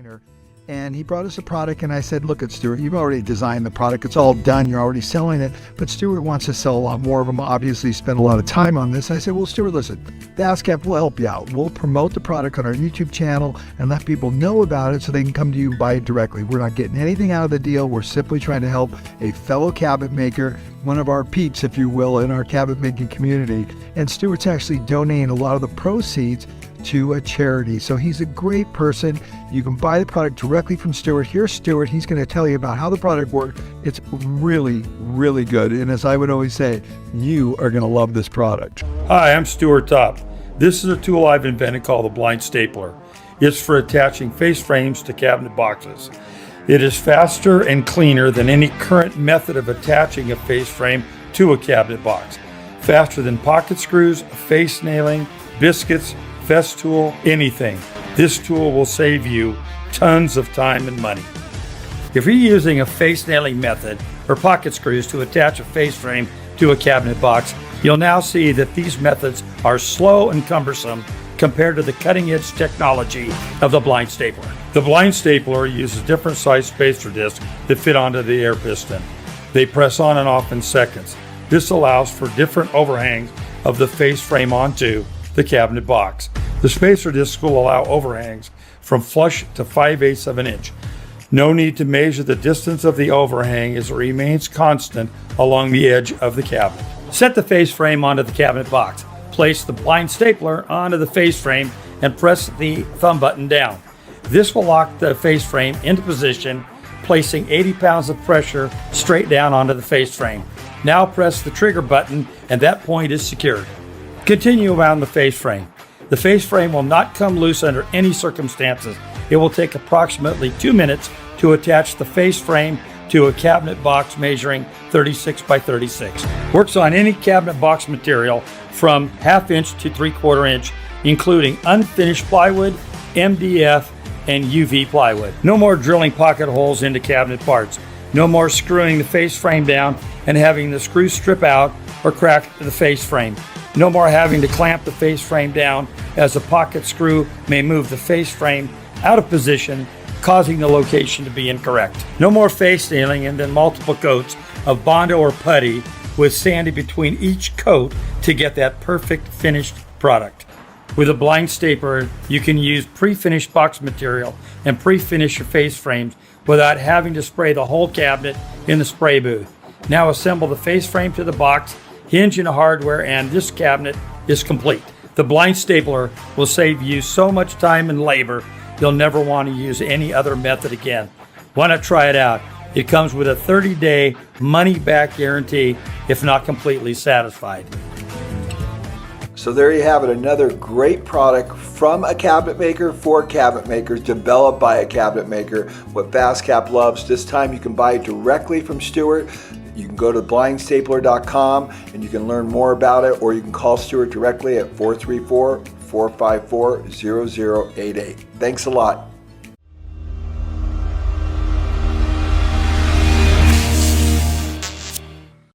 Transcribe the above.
designer. And he brought us a product, and I said, look, Stuart, you've already designed the product. It's all done. You're already selling it. But Stuart wants to sell a lot more of them. Obviously, he spent a lot of time on this. I said, well, Stuart, listen, FastCap will help you out. We'll promote the product on our YouTube channel and let people know about it so they can come to you and buy it directly. We're not getting anything out of the deal. We're simply trying to help a fellow cabinet maker, one of our peeps, if you will, in our cabinet making community. And Stuart's actually donating a lot of the proceeds to a charity. So he's a great person. You can buy the product directly from Stuart. Here's Stuart. He's going to tell you about how the product works. It's really, really good. And as I would always say, you are going to love this product. Hi, I'm Stuart Top. This is a tool I've invented called the blind stapler. It's for attaching face frames to cabinet boxes. It is faster and cleaner than any current method of attaching a face frame to a cabinet box. Faster than pocket screws, face nailing, biscuits, Festool, anything. This tool will save you tons of time and money. If you're using a face nailing method or pocket screws to attach a face frame to a cabinet box, you'll now see that these methods are slow and cumbersome compared to the cutting-edge technology of the blind stapler. The blind stapler uses different size spacer discs that fit onto the air piston. They press on and off in seconds. This allows for different overhangs of the face frame onto the cabinet box. The spacer discs will allow overhangs from flush to 5/8 of an inch. No need to measure the distance of the overhang as it remains constant along the edge of the cabinet. Set the face frame onto the cabinet box. Place the blind stapler onto the face frame and press the thumb button down. This will lock the face frame into position, placing 80 pounds of pressure straight down onto the face frame. Now press the trigger button and that point is secured. Continue around the face frame. The face frame will not come loose under any circumstances. It will take approximately 2 minutes to attach the face frame to a cabinet box measuring 36 by 36. Works on any cabinet box material from 1/2 inch to 3/4 inch, including unfinished plywood, MDF, and UV plywood. No more drilling pocket holes into cabinet parts. No more screwing the face frame down and having the screw strip out or crack the face frame. No more having to clamp the face frame down, as a pocket screw may move the face frame out of position, causing the location to be incorrect. No more face nailing and then multiple coats of Bondo or putty with sanding between each coat to get that perfect finished product. With a blind stapler, you can use pre-finished box material and pre-finish your face frames without having to spray the whole cabinet in the spray booth. Now assemble the face frame to the box, hinge and hardware, and this cabinet is complete. The blind stapler will save you so much time and labor, you'll never want to use any other method again. Why not try it out? It comes with a 30-day money-back guarantee if not completely satisfied. So there you have it, another great product from a cabinet maker for cabinet makers, developed by a cabinet maker. What FastCap loves, this time you can buy it directly from Stuart. You can go to blindstapler.com and you can learn more about it, or you can call Stuart directly at 434-454-0088. Thanks a lot.